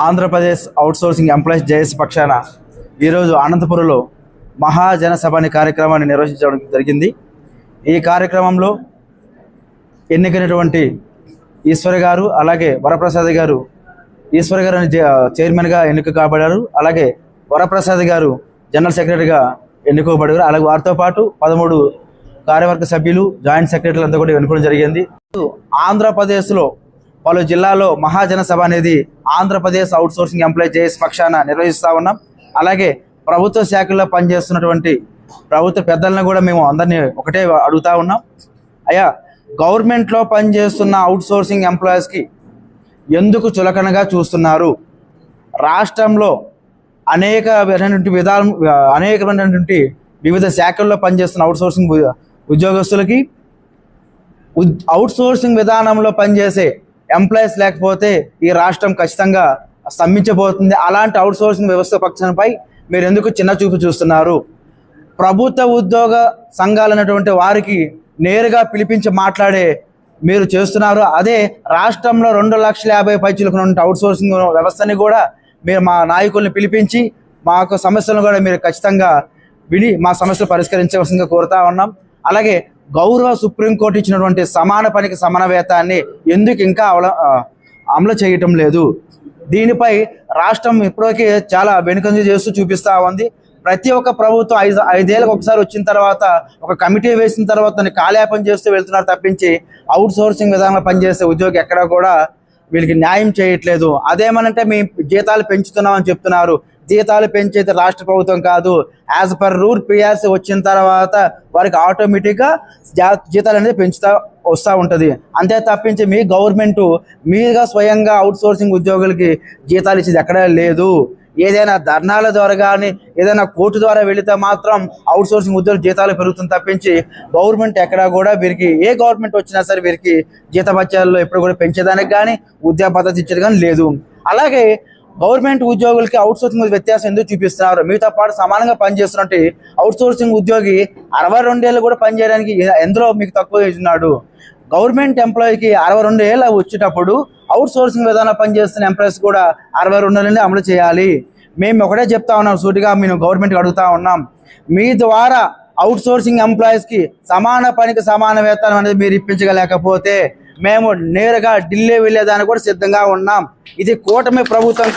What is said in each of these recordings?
Andhra Pradesh outsourcing employees JAC పక్షాన ఈరోజు అనంతపురంలో మహాజన సభ అనే కార్యక్రమాన్ని నిర్వహించడం జరిగింది. ఈ కార్యక్రమంలో ఎన్నికైనటువంటి ఈశ్వర్ గారు అలాగే వరప్రసాద్ గారు, ఈశ్వర్ గారు చైర్మన్గా ఎన్నిక కాబడ్డారు. అలాగే వరప్రసాద్ గారు జనరల్ సెక్రటరీగా ఎన్నుకోబడ్డారు. అలాగే వారితో పాటు 13 కార్యవర్గ సభ్యులు, జాయింట్ సెక్రటరీలు అంతా కూడా ఎన్నుకోవడం జరిగింది. ఆంధ్రప్రదేశ్లో పలు జిల్లాలో మహాజన సభ అనేది ఆంధ్రప్రదేశ్ అవుట్సోర్సింగ్ ఎంప్లాయీ జేఏసీ పక్షాన నిర్వహిస్తూ ఉన్నాం. అలాగే ప్రభుత్వ శాఖల్లో పనిచేస్తున్నటువంటి ప్రభుత్వ పెద్దలను కూడా మేము అందరినీ ఒకటే అడుగుతూ ఉన్నాం. అయ్యా, గవర్నమెంట్లో పనిచేస్తున్న అవుట్సోర్సింగ్ ఎంప్లాయీస్కి ఎందుకు చులకనగా చూస్తున్నారు? రాష్ట్రంలో అనేకమైనటువంటి వివిధ శాఖల్లో పనిచేస్తున్న అవుట్సోర్సింగ్ ఉద్యోగస్తులకి అవుట్సోర్సింగ్ విధానంలో పనిచేసే ఎంప్లాయీస్ లేకపోతే ఈ రాష్ట్రం ఖచ్చితంగా స్తంభించబోతుంది. అలాంటి అవుట్సోర్సింగ్ వ్యవస్థ పక్షంపై మీరు ఎందుకు చిన్న చూపు చూస్తున్నారు? ప్రభుత్వ ఉద్యోగ సంఘాలు అనేటువంటి వారికి నేరుగా పిలిపించి మాట్లాడే మీరు చేస్తున్నారు. అదే రాష్ట్రంలో 2,50,000 పైచీలకు ఉన్న అవుట్సోర్సింగ్ వ్యవస్థని కూడా మీరు మా నాయకుల్ని పిలిపించి మాకు సమస్యలను కూడా మీరు ఖచ్చితంగా విని మా సమస్యలు పరిష్కరించవలసిందిగా కోరుతా ఉన్నాం. అలాగే గౌరవ సుప్రీంకోర్టు ఇచ్చినటువంటి సమాన పనికి సమాన వేతనాన్ని ఎందుకు ఇంకా అమలు చేయటం లేదు? దీనిపై రాష్ట్రం ఇప్పటికీ చాలా వెనుకంజ చేస్తూ చూపిస్తూ ఉంది. ప్రతి ఒక్క ప్రభుత్వం 5 ఏళ్ళకి ఒకసారి వచ్చిన తర్వాత ఒక కమిటీ వేసిన తర్వాత కాలయాపన చేస్తూ వెళ్తున్నారు తప్పించి అవుట్సోర్సింగ్ విధానంలో పనిచేసే ఉద్యోగి ఎక్కడా కూడా వీళ్ళకి న్యాయం చేయట్లేదు. అదేమనంటే మీ జీతాలు పెంచుతున్నామని చెప్తున్నారు. జీతాలు పెంచేది రాష్ట్ర ప్రభుత్వం కాదు. యాజ్ పర్ రూల్ పిఆర్సీ వచ్చిన తర్వాత వారికి ఆటోమేటిక్గా జీతాలు అనేది వస్తూ ఉంటుంది. అంతే తప్పించి మీ గవర్నమెంట్ మీరుగా స్వయంగా అవుట్సోర్సింగ్ ఉద్యోగులకి జీతాలు ఇచ్చేది ఎక్కడా లేదు. ఏదైనా ధర్నాల ద్వారా కానీ ఏదైనా కోర్టు ద్వారా వెళితే మాత్రం అవుట్సోర్సింగ్ ఉద్యోగుల జీతాలు పెరుగుతుంది తప్పించి గవర్నమెంట్ ఎక్కడా కూడా వీరికి ఏ గవర్నమెంట్ వచ్చినా సరే వీరికి జీతభత్యాల్లో ఎప్పుడు కూడా పెంచేదానికి కానీ ఉద్యోగ పద్ధతి ఇచ్చేది కానీ లేదు. అలాగే గవర్నమెంట్ ఉద్యోగులకి అవుట్సోర్సింగ్ వ్యత్యాసం ఎందుకు చూపిస్తున్నారు? మీతో పాటు సమానంగా పనిచేస్తున్నట్టు అవుట్సోర్సింగ్ ఉద్యోగి 62 ఏళ్ళు కూడా పనిచేయడానికి ఎందులో మీకు తక్కువ ఇస్తున్నాడు? గవర్నమెంట్ ఎంప్లాయీకి 62 ఏళ్ళు వచ్చేటప్పుడు అవుట్సోర్సింగ్ విధానం పనిచేస్తున్న ఎంప్లాయీస్ కూడా 62 ఏళ్ళని అమలు చేయాలి. మేము ఒకటే చెప్తా ఉన్నాం, సూటిగా మేము గవర్నమెంట్కి అడుగుతా ఉన్నాం. మీ ద్వారా అవుట్సోర్సింగ్ ఎంప్లాయీస్కి సమాన పనికి సమాన వేతనం అనేది మీరు ఇప్పించగలేకపోతే మేము నేరుగా ఢిల్లీ వెళ్ళేదానికి కూడా సిద్ధంగా ఉన్నాం. ఇది కూటమి ప్రభుత్వం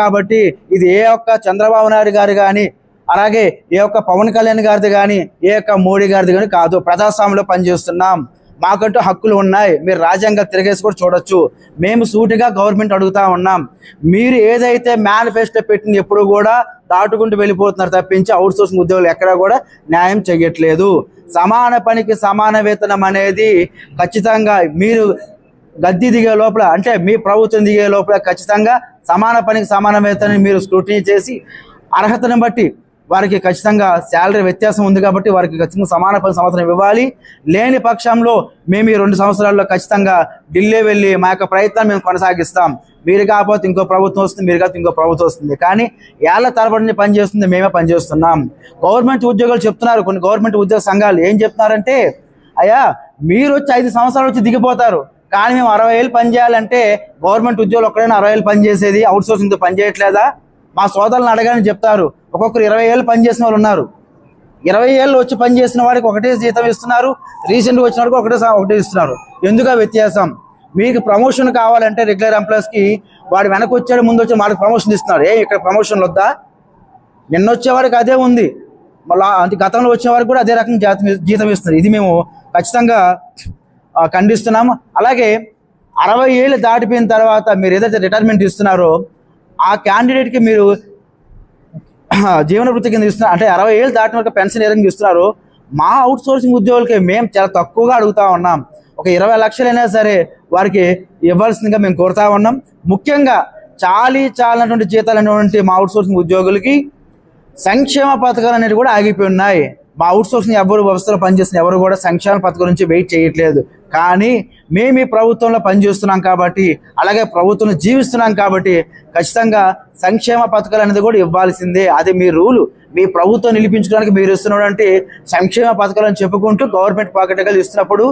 కాబట్టి ఇది ఏ ఒక్క చంద్రబాబు నాయుడు గారు కానీ అలాగే ఏ ఒక్క పవన్ కళ్యాణ్ గారిది కానీ ఏ ఒక్క మోడీ గారిది కానీ కాదు. ప్రజాస్వామ్యంలో పనిచేస్తున్నాం, మాకంటూ హక్కులు ఉన్నాయి. మీరు రాజ్యాంగ తిరగేసి కూడా చూడొచ్చు. మేము సూటిగా గవర్నమెంట్ అడుగుతా ఉన్నాం, మీరు ఏదైతే మేనిఫెస్టో పెట్టింది ఎప్పుడు కూడా దాటుకుంటూ వెళ్ళిపోతున్నారు తప్పించి అవుట్సోర్సింగ్ ఉద్యోగులు ఎక్కడా కూడా న్యాయం చేయట్లేదు. సమాన పనికి సమాన వేతనం అనేది ఖచ్చితంగా మీరు గద్దె దిగే లోపల అంటే మీ ప్రభుత్వం దిగే లోపల ఖచ్చితంగా సమాన పనికి సమాన వేతనాన్ని మీరు స్క్రూటినీ చేసి అర్హతను బట్టి వారికి ఖచ్చితంగా శాలరీ వ్యత్యాసం ఉంది కాబట్టి వారికి ఖచ్చితంగా సమాన పని సంవత్సరం ఇవ్వాలి. లేని పక్షంలో మేము ఈ 2 సంవత్సరాల్లో ఖచ్చితంగా ఢిల్లీ వెళ్ళి మా యొక్క ప్రయత్నాన్ని మేము కొనసాగిస్తాం. మీరు కాకపోతే ఇంకో ప్రభుత్వం వస్తుంది, మీరు కాకపోతే ఇంకో ప్రభుత్వం వస్తుంది, కానీ ఏళ్ల తరబడి పనిచేస్తుంది మేమే పనిచేస్తున్నాం. గవర్నమెంట్ ఉద్యోగులు చెప్తున్నారు, కొన్ని గవర్నమెంట్ ఉద్యోగ సంఘాలు ఏం చెప్తున్నారంటే, అయ్యా మీరు వచ్చి 5 సంవత్సరాలు వచ్చి దిగిపోతారు, కానీ మేము 60 ఏళ్ళు పనిచేయాలంటే గవర్నమెంట్ ఉద్యోగులు ఒక్కడైనా 60 ఏళ్ళు పనిచేసేది అవుట్సోర్సింగ్తో పనిచేయట్లేదా? మా సోదరులను అడగాలని చెప్తారు. ఒక్కొక్కరు 20 ఏళ్ళు పనిచేసిన వాళ్ళు ఉన్నారు. 20 ఏళ్ళు వచ్చి పనిచేసిన వాడికి ఒకటే జీతం ఇస్తున్నారు, రీసెంట్గా వచ్చిన వాడికి ఒకటే ఇస్తున్నారు. ఎందుకు వ్యత్యాసం? మీకు ప్రమోషన్ కావాలంటే రెగ్యులర్ ఎంప్లాయీస్కి వాడు వెనక్కి వచ్చాడు ముందు వచ్చి వాడికి ప్రమోషన్ ఇస్తున్నారు. ఇక్కడ ప్రమోషన్లు వద్దా? నిన్న వచ్చేవాడికి అదే ఉంది, మళ్ళీ గతంలో వచ్చేవారికి కూడా అదే రకం జీతం ఇస్తున్నారు. ఇది మేము ఖచ్చితంగా ఖండిస్తున్నాము. అలాగే 60 ఏళ్ళు దాటిపోయిన తర్వాత మీరు ఏదైతే రిటైర్మెంట్ ఇస్తున్నారో ఆ క్యాండిడేట్కి మీరు జీవన వృత్తి కింద ఇస్తున్నారు, అంటే 60 ఏళ్ళు దాటిన వరకు పెన్షన్ ఏ రకంగా ఇస్తున్నారు. మా అవుట్సోర్సింగ్ ఉద్యోగులకి మేము చాలా తక్కువగా అడుగుతా ఉన్నాం. ఒక 20 లక్షలైనా సరే వారికి ఇవ్వాల్సిందిగా మేము కోరుతా ఉన్నాం. ముఖ్యంగా చాలినటువంటి జీతాలు అనేటువంటి మా అవుట్సోర్సింగ్ ఉద్యోగులకి సంక్షేమ పథకాలు అనేవి కూడా ఆగిపోయి ఉన్నాయి. మా అవుట్సోర్సింగ్ ఎవరు వ్యవస్థలో పనిచేస్తున్న ఎవరు కూడా సంక్షేమ పథకం నుంచి వెయిట్ చేయట్లేదు. కానీ మేము ఈ ప్రభుత్వంలో పనిచేస్తున్నాం కాబట్టి, అలాగే ప్రభుత్వంలో జీవిస్తున్నాం కాబట్టి ఖచ్చితంగా సంక్షేమ పథకాలు అనేది కూడా ఇవ్వాల్సిందే. అది మీ రూలు. మీ ప్రభుత్వం నిలిపించుకోవడానికి మీరు ఇస్తున్నటువంటి సంక్షేమ పథకాలను చెప్పుకుంటూ గవర్నమెంట్ పాకెట్గా ఇస్తున్నప్పుడు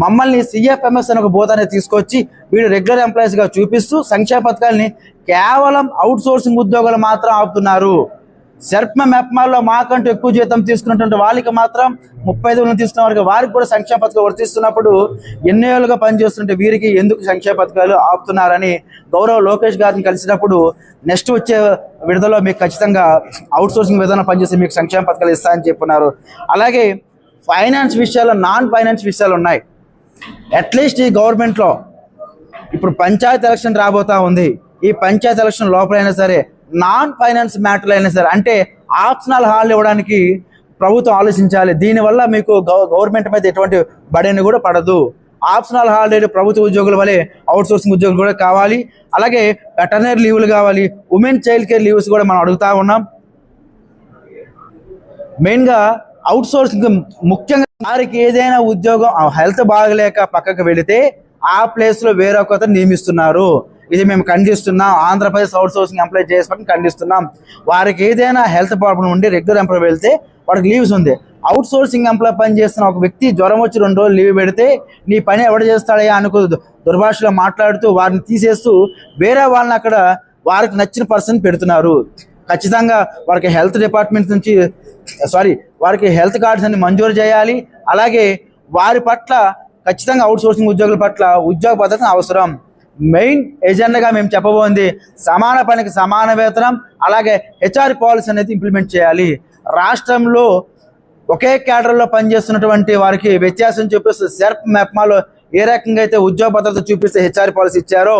మమ్మల్ని సిఎఫ్ఎంఎస్ అనే ఒక బోధాన్ని తీసుకొచ్చి వీడు రెగ్యులర్ ఎంప్లాయీస్గా చూపిస్తూ సంక్షేమ పథకాలని కేవలం అవుట్సోర్సింగ్ ఉద్యోగాలు మాత్రం ఆపుతున్నారు. సెర్ప్మా మెప్మాల్లో మాకంటూ ఎక్కువ జీతం తీసుకున్నటువంటి వాళ్ళకి మాత్రం 35,000 తీసుకున్న వారికి వారికి కూడా సంక్షేమ పథకాలు వర్తిస్తున్నప్పుడు ఎన్ని ఏళ్ళుగా పనిచేస్తుంటే వీరికి ఎందుకు సంక్షేమ పథకాలు ఆపుతున్నారని గౌరవ లోకేష్ గారిని కలిసినప్పుడు నెక్స్ట్ వచ్చే విడుదలలో మీకు ఖచ్చితంగా అవుట్సోర్సింగ్ విధానం పనిచేసి మీకు సంక్షేమ పథకాలు ఇస్తారని చెప్పున్నారు. అలాగే ఫైనాన్స్ విషయాల్లో నాన్ ఫైనాన్స్ విషయాలు ఉన్నాయి. అట్లీస్ట్ ఈ గవర్నమెంట్లో ఇప్పుడు పంచాయతీ ఎలక్షన్ రాబోతా ఉంది. ఈ పంచాయతీ ఎలక్షన్ లోపలైనా సరే నాన్ ఫైనాన్స్ మ్యాటర్లు అయినా సరే అంటే ఆప్షనల్ హాల్ ఇవ్వడానికి ప్రభుత్వం ఆలోచించాలి. దీనివల్ల మీకు గవర్నమెంట్ మీద ఎటువంటి బడెన్ కూడా పడదు. ఆప్షనల్ హాలిడే ప్రభుత్వ ఉద్యోగుల వల్లే అవుట్సోర్సింగ్ ఉద్యోగులు కూడా కావాలి. అలాగే వెటర్నరీ లీవ్లు కావాలి. ఉమెన్ చైల్డ్ కేర్ లీవ్స్ కూడా మనం అడుగుతా ఉన్నాం. మెయిన్గా అవుట్సోర్సింగ్ ముఖ్యంగా వారికి ఏదైనా ఉద్యోగం హెల్త్ బాగలేక పక్కకు వెళితే ఆ ప్లేస్లో వేరొకరు నియమిస్తున్నారు. ఇది మేము ఖండిస్తున్నాం. ఆంధ్రప్రదేశ్ అవుట్సోర్సింగ్ ఎంప్లాయ్ చేసుకోవడం ఖండిస్తున్నాం. వారికి ఏదైనా హెల్త్ ప్రాబ్లం ఉండి రెగ్యులర్ ఎంప్లాయ్ వెళ్తే వాడికి లీవ్స్ ఉంది. అవుట్సోర్సింగ్ ఎంప్లాయ్ పని చేస్తున్న ఒక వ్యక్తి జ్వరం వచ్చి 2 రోజులు లీవ్ పెడితే నీ పని ఎవడు చేస్తాడయ్యా అనుకో దుర్భాషలో మాట్లాడుతూ వారిని తీసేస్తూ వేరే వాళ్ళని అక్కడ వారికి నచ్చిన పర్సన్ పెడుతున్నారు. ఖచ్చితంగా వారికి హెల్త్ డిపార్ట్మెంట్ నుంచి వారికి హెల్త్ కార్డ్స్ అన్ని మంజూరు చేయాలి. అలాగే వారి పట్ల ఖచ్చితంగా అవుట్సోర్సింగ్ ఉద్యోగుల పట్ల ఉద్యోగ భద్రత అవసరం. మెయిన్ ఎజెండాగా మేము చెప్పబోయింది సమాన పనికి సమాన వేతనం, అలాగే హెచ్ఆర్ పాలసీ అనేది ఇంప్లిమెంట్ చేయాలి. రాష్ట్రంలో ఒకే క్యాడర్లో పనిచేస్తున్నటువంటి వారికి వ్యత్యాసం చూపిస్తూ సెర్ప్ మెప్మాలో ఏ రకంగా అయితే ఉద్యోగ భద్రత చూపిస్తే హెచ్ఆర్ పాలసీ ఇచ్చారో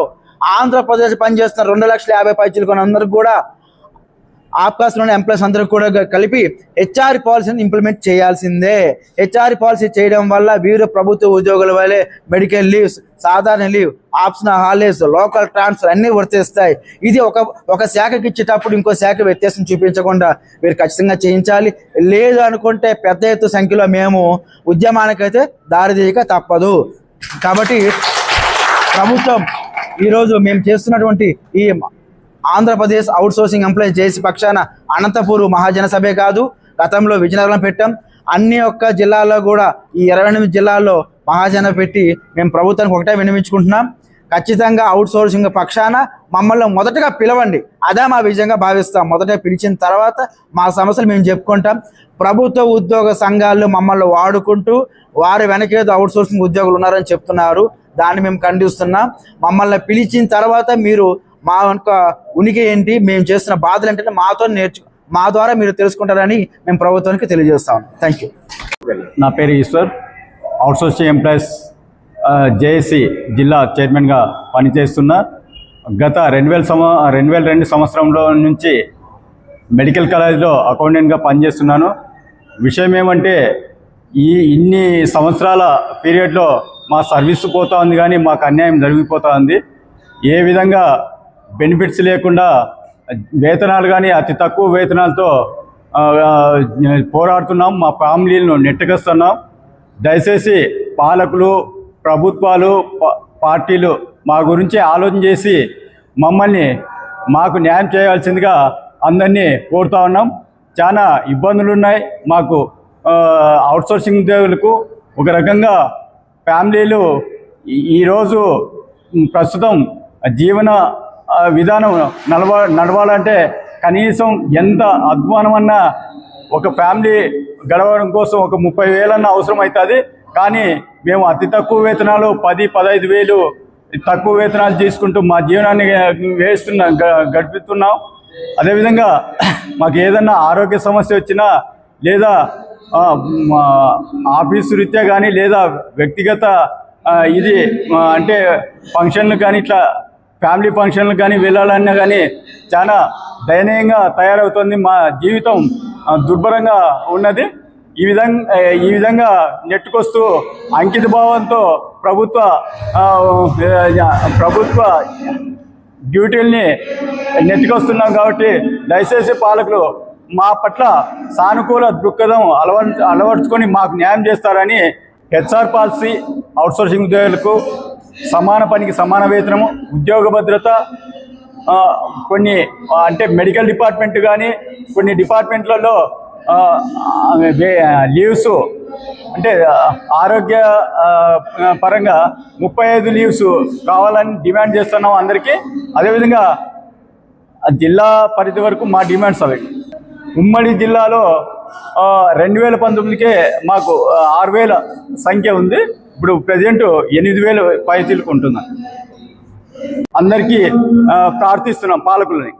ఆంధ్రప్రదేశ్ పనిచేస్తున్న 2,50,000 పైచీలకు అందరూ కూడా ఆప్కాస్లోని ఎంప్లాయీస్ అందరూ కూడా కలిపి హెచ్ఆర్ పాలసీని ఇంప్లిమెంట్ చేయాల్సిందే. హెచ్ఆర్ పాలసీ చేయడం వల్ల వీరు ప్రభుత్వ ఉద్యోగుల వల్లే మెడికల్ లీవ్స్, సాధారణ leave, optional holidays, local transfer అన్నీ వర్తిస్తాయి. ఇది ఒక శాఖకి ఇచ్చేటప్పుడు ఇంకో శాఖ వ్యత్యాసం చూపించకుండా వీరు ఖచ్చితంగా చేయించాలి. లేదు అనుకుంటే పెద్ద ఎత్తు సంఖ్యలో మేము ఉద్యమానికైతే దారితీయక తప్పదు. కాబట్టి ప్రభుత్వం ఈరోజు మేము చేస్తున్నటువంటి ఈ ఆంధ్రప్రదేశ్ అవుట్సోర్సింగ్ ఎంప్లాయీస్ జేసీ పక్షాన అనంతపూర్ మహాజన సభే కాదు, గతంలో విజయనగరం పెట్టాం. అన్ని ఒక్క జిల్లాల్లో కూడా ఈ 28 జిల్లాల్లో మహాజన పెట్టి మేము ప్రభుత్వానికి ఒకటే విన్నవించుకుంటున్నాం. ఖచ్చితంగా అవుట్సోర్సింగ్ పక్షాన మమ్మల్ని మొదటగా పిలవండి. అదే మా విజయంగా భావిస్తాం. మొదట పిలిచిన తర్వాత మా సమస్యలు మేము చెప్పుకుంటాం. ప్రభుత్వ ఉద్యోగ సంఘాలు మమ్మల్ని వాడుకుంటూ వారి వెనకేదో అవుట్సోర్సింగ్ ఉద్యోగులు ఉన్నారని చెప్తున్నారు. దాన్ని మేము ఖండిస్తున్నాం. మమ్మల్ని పిలిచిన తర్వాత మీరు మా యొక్క ఉనికి ఏంటి, మేము చేస్తున్న బాధలు ఏంటంటే మా ద్వారా మీరు తెలుసుకుంటారని మేము ప్రభుత్వానికి తెలియజేస్తాం. Thank you. నా పేరు ఈశ్వర్, అవుట్సోర్సింగ్ ఎంప్లాయీస్ జేఏసీ జిల్లా చైర్మన్గా పనిచేస్తున్నా. గత 2002 సంవత్సరంలో నుంచి మెడికల్ కాలేజ్లో అకౌంటెంట్గా పనిచేస్తున్నాను. విషయం ఏమంటే ఇన్ని సంవత్సరాల పీరియడ్లో మా సర్వీస్ పోతా ఉంది, కానీ మాకు అన్యాయం జరిగిపోతూ ఉంది. ఏ విధంగా బెనిఫిట్స్ లేకుండా వేతనాలు కానీ అతి తక్కువ వేతనాలతో పోరాడుతున్నాం. మా ఫ్యామిలీలను నెట్టుకొస్తున్నాం. దయచేసి పాలకులు, ప్రభుత్వాలు, పార్టీలు మా గురించి ఆలోచన చేసి మాకు న్యాయం చేయాల్సిందిగా అందరినీ కోరుతా ఉన్నాం. చాలా ఇబ్బందులు ఉన్నాయి మాకు. అవుట్సోర్సింగ్ ఉద్యోగులకు ఒక రకంగా ఫ్యామిలీలు ఈరోజు ప్రస్తుతం జీవన విధానం నడవాలంటే కనీసం ఎంత అధ్వానమన్నా ఒక ఫ్యామిలీ గడవడం కోసం ఒక 30,000 అవసరం అవుతుంది. కానీ మేము అతి తక్కువ వేతనాలు 10-15,000 తక్కువ వేతనాలు తీసుకుంటూ మా జీవనాన్ని గడుపుతున్నాం. అదేవిధంగా మాకు ఏదన్నా ఆరోగ్య సమస్య వచ్చినా లేదా ఆఫీసు రీత్యా కానీ లేదా వ్యక్తిగత ఇది అంటే ఫంక్షన్లు కానీ ఇట్లా ఫ్యామిలీ ఫంక్షన్లు కానీ వెళ్ళాలన్నా కానీ చాలా దయనీయంగా తయారవుతుంది. మా జీవితం దుర్భరంగా ఉన్నది. ఈ విధంగా నెట్టుకొస్తూ అంకిత భావంతో ప్రభుత్వ డ్యూటీల్ని నెట్టుకొస్తున్నాం. కాబట్టి దయచేసి పాలకులు మా పట్ల సానుకూల దృక్పథం అలవర్చుకొని మాకు న్యాయం చేస్తారని హెచ్ఆర్ పాలసీ, అవుట్సోర్సింగ్ ఉద్యోగులకు సమాన పనికి సమాన వేతనము, ఉద్యోగ భద్రత, కొన్ని అంటే మెడికల్ డిపార్ట్మెంట్ కానీ కొన్ని డిపార్ట్మెంట్లలో లీవ్స్ అంటే ఆరోగ్య పరంగా 35 లీవ్స్ కావాలని డిమాండ్ చేస్తున్నాం అందరికీ. అదేవిధంగా జిల్లా పరిధి వరకు మా డిమాండ్స్ అవి. ఉమ్మడి జిల్లాలో 2019కే మాకు 6,000 సంఖ్య ఉంది. ఇప్పుడు ప్రజెంట్ 8,000 పైచీలకు ఉంటున్నాం. అందరికీ ప్రార్థిస్తున్నాం పాలకులని.